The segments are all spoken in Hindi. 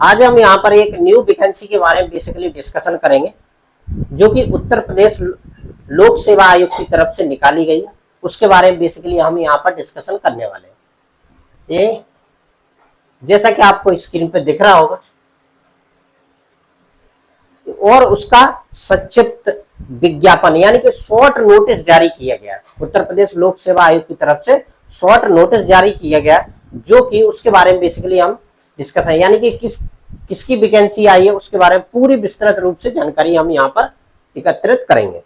आज हम यहाँ पर एक न्यू वैकेंसी के बारे में बेसिकली डिस्कशन करेंगे, जो कि उत्तर प्रदेश लोक सेवा आयोग की तरफ से निकाली गई है। उसके बारे में बेसिकली हम यहाँ पर डिस्कशन करने वाले हैं। ये जैसा कि आपको स्क्रीन पे दिख रहा होगा, और उसका संक्षिप्त विज्ञापन यानी कि शॉर्ट नोटिस जारी किया गया। उत्तर प्रदेश लोक सेवा आयोग की तरफ से शॉर्ट नोटिस जारी किया गया, जो कि उसके बारे में बेसिकली हम डिस्कस है, यानी कि किसकी वैकेंसी आई है उसके बारे में पूरी विस्तृत रूप से जानकारी हम यहाँ पर एकत्रित करेंगे।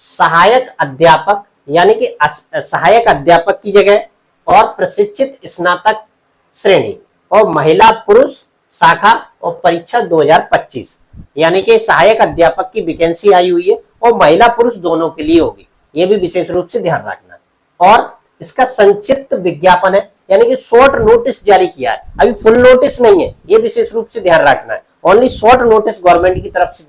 सहायक अध्यापक यानी कि सहायक अध्यापक की जगह और प्रशिक्षित स्नातक श्रेणी और महिला पुरुष शाखा और परीक्षा 2025, यानी कि सहायक अध्यापक की वैकेंसी आई हुई है और महिला पुरुष दोनों के लिए होगी, यह भी विशेष रूप से ध्यान रखना है। और इसका संक्षिप्त विज्ञापन है, यानी कि शॉर्ट नोटिस जारी किया है, अभी फुल नोटिस नहीं है, यह विशेष रूप से ध्यान रखना है। ओनली शॉर्ट नोटिस गवर्नमेंट की तरफ से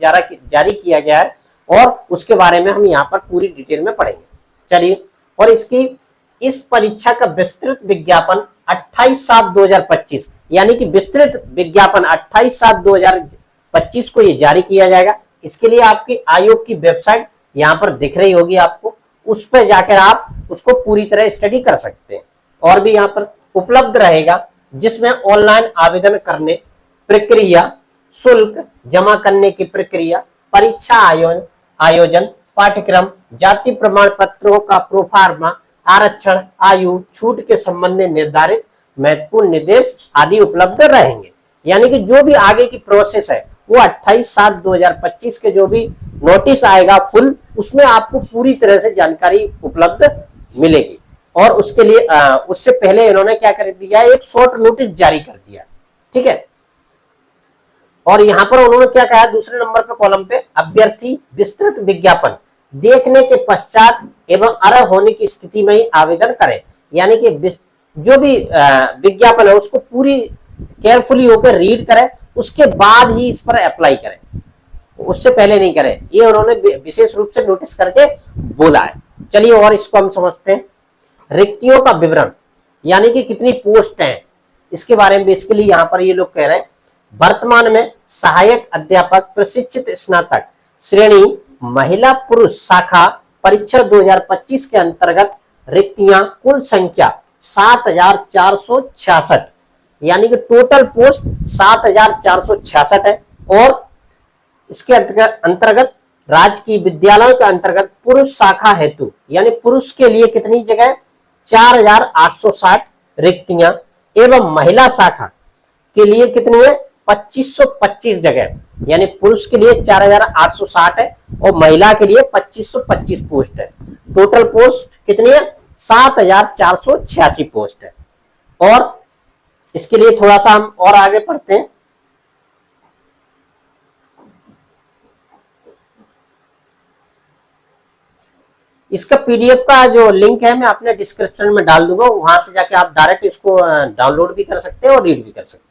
जारी किया गया है और उसके बारे में हम यहाँ पर पूरी डिटेल में पढ़ेंगे। चलिए, और इसकी इस परीक्षा का विस्तृत विज्ञापन 28/7/2025 यानी कि विस्तृत विज्ञापन 28/7/2025 को ये जारी किया जाएगा। इसके लिए आपकी आयोग की वेबसाइट यहाँ पर दिख रही होगी आपको, उस पर जाकर आप उसको पूरी तरह स्टडी कर सकते हैं। और भी यहाँ पर उपलब्ध रहेगा, जिसमें ऑनलाइन आवेदन करने, प्रक्रिया, शुल्क जमा करने की प्रक्रिया, परीक्षा आयोजन, पाठ्यक्रम, जाति प्रमाण पत्रों का प्रोफार्मा, आरक्षण, आयु, छूट के संबंध में निर्धारित महत्वपूर्ण निर्देश आदि उपलब्ध रहेंगे। यानी कि जो भी आगे की प्रोसेस है वो 28/7/2025 के जो भी नोटिस आएगा फुल, उसमें आपको पूरी तरह से जानकारी उपलब्ध मिलेगी। और उसके लिए उससे पहले इन्होंने क्या कर दिया, एक शॉर्ट नोटिस जारी कर दिया। ठीक है, और यहां पर उन्होंने क्या कहा, दूसरे नंबर पे कॉलम पे, अभ्यर्थी विस्तृत विज्ञापन देखने के पश्चात एवं अर्ह होने की स्थिति में ही आवेदन करें। यानी कि जो भी विज्ञापन है उसको पूरी केयरफुली होकर रीड करें, उसके बाद ही इस पर अप्लाई करें, उससे पहले नहीं करें, ये उन्होंने विशेष रूप से नोटिस करके बोला है। चलिए, और इसको हम समझते हैं। रिक्तियों का विवरण यानी कि कितनी पोस्ट हैं, इसके बारे में बेसिकली यहां पर ये लोग कह रहे हैं। वर्तमान में सहायक अध्यापक प्रशिक्षित स्नातक श्रेणी महिला पुरुष शाखा परीक्षा 2025 के अंतर्गत रिक्तियां कुल संख्या 7,466, यानी कि टोटल पोस्ट 7,466 है। और इसके अंतर्गत राजकीय विद्यालयों के अंतर्गत पुरुष शाखा हेतु यानी पुरुष के लिए कितनी जगह, 4,860 रिक्तियां, एवं महिला शाखा के लिए कितनी है, 2,525 जगह, यानी पुरुष के लिए 4,860 है और महिला के लिए 2,525 पोस्ट है। टोटल पोस्ट कितनी है, 7,486 पोस्ट है। और इसके लिए थोड़ा सा हम और आगे पढ़ते हैं। इसका पीडीएफ का जो लिंक है मैं अपने डिस्क्रिप्शन में डाल दूंगा, वहां से जाके आप डायरेक्ट इसको डाउनलोड भी कर सकते हैं और रीड भी कर सकते हैं।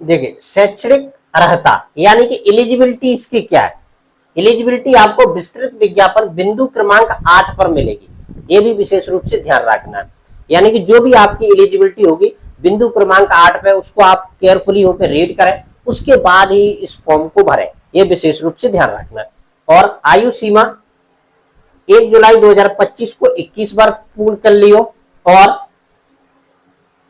देखिए, शैक्षणिक अर्हता यानी कि एलिजिबिलिटी इसकी क्या है। एलिजिबिलिटी आपको विस्तृत विज्ञापन बिंदु क्रमांक 8 पर मिलेगी, ये भी विशेष रूप से ध्यान रखना है। यानी कि जो भी आपकी एलिजिबिलिटी होगी बिंदु क्रमांक 8 पे, उसको आप केयरफुली होकर रीड करें, उसके बाद ही इस फॉर्म को भरें, ये विशेष रूप से ध्यान रखना है। और आयु सीमा 1 जुलाई 2025 को 21 बार पूर्ण कर लियो, और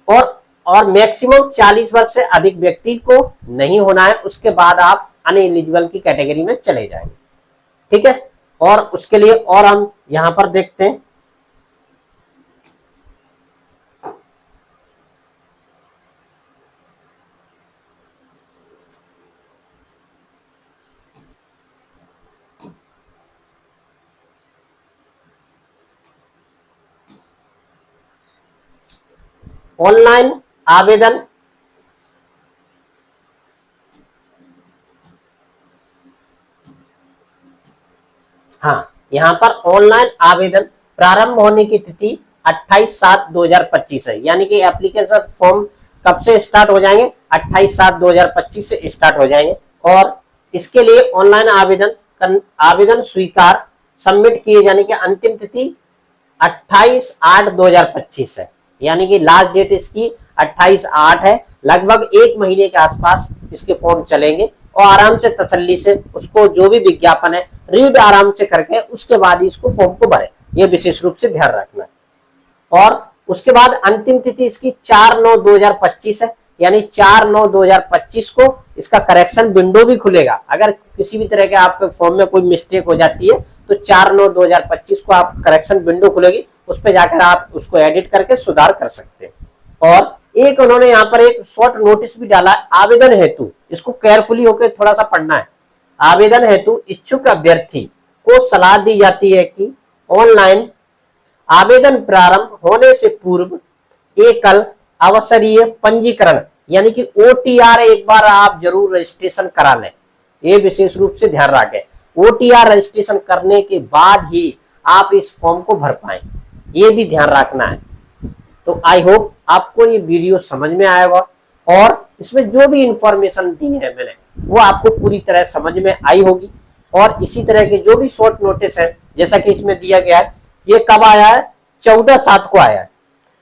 और और मैक्सिमम 40 वर्ष से अधिक व्यक्ति को नहीं होना है, उसके बाद आप अनएलिजिबल की कैटेगरी में चले जाएंगे। ठीक है, और उसके लिए और हम यहां पर देखते हैं। ऑनलाइन आवेदन हाँ, यहाँ पर ऑनलाइन आवेदन प्रारंभ होने की तिथि 28/7/2025 है, यानी कि एप्लीकेशन फॉर्म कब से स्टार्ट हो जाएंगे? 28/7/2025 से स्टार्ट हो जाएंगे। और इसके लिए ऑनलाइन आवेदन स्वीकार सबमिट किए जाने की अंतिम तिथि 28/8/2025 है, यानी कि लास्ट डेट इसकी 28/8 है। लगभग 1 महीने के आसपास इसके फॉर्म चलेंगे और आराम से तसल्ली से उसको जो भी विज्ञापन है रीड आराम से करके उसके बाद ही इसको फॉर्म को भरे, ये विशेष रूप से ध्यान रखना है। और उसके बाद अंतिम तिथि इसकी 4/9/2025 है, यानी 4/9/2025 को इसका करेक्शन विंडो भी खुलेगा। अगर किसी भी तरह के आपके फॉर्म में कोई मिस्टेक हो जाती है तो 4/9/2025 को आप करेक्शन विंडो खुलेगी, उस पर जाकर आप उसको एडिट करके सुधार कर सकते हैं। और एक उन्होंने यहाँ पर एक शॉर्ट नोटिस भी डाला आवेदन हेतु, इसको केयरफुली होकर थोड़ा सा पढ़ना है। आवेदन हेतु इच्छुक अभ्यर्थी को सलाह दी जाती है कि ऑनलाइन आवेदन प्रारंभ होने से पूर्व एकल अवसरीय पंजीकरण यानी कि OTR एक बार आप जरूर रजिस्ट्रेशन करा लें, ये विशेष रूप से ध्यान रखें। OTR रजिस्ट्रेशन करने के बाद ही आप इस फॉर्म को भर पाए, ये भी ध्यान रखना है। तो आई होप आपको ये वीडियो समझ में आएगा और इसमें जो भी इंफॉर्मेशन दी है मैंने वो आपको पूरी तरह समझ में आई होगी। और इसी तरह के जो भी शॉर्ट नोटिस है जैसा कि इसमें दिया गया है, ये कब आया है? 14/7 को आया है,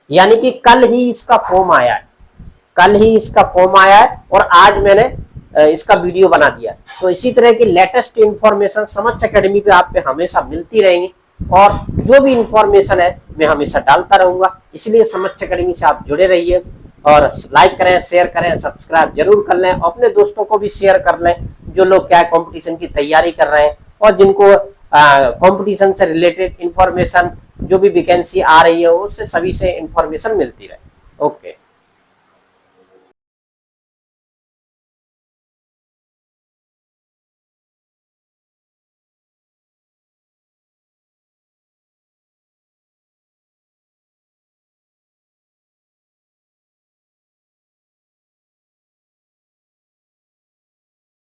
यानी कि कल ही इसका फॉर्म आया है, कल ही इसका फॉर्म आया है और आज मैंने इसका वीडियो बना दिया। तो इसी तरह की लेटेस्ट इंफॉर्मेशन समक्ष एकेडमी पे आप पे हमेशा मिलती रहेंगी और जो भी इंफॉर्मेशन है मैं हमेशा डालता रहूंगा, इसलिए समक्ष एकेडमी से आप जुड़े रहिए और लाइक करें, शेयर करें, सब्सक्राइब जरूर कर लें, अपने दोस्तों को भी शेयर कर लें जो लोग क्या कंपटीशन की तैयारी कर रहे हैं और जिनको कंपटीशन से रिलेटेड इंफॉर्मेशन जो भी वैकेंसी आ रही है उससे सभी से इंफॉर्मेशन मिलती रहे। ओके।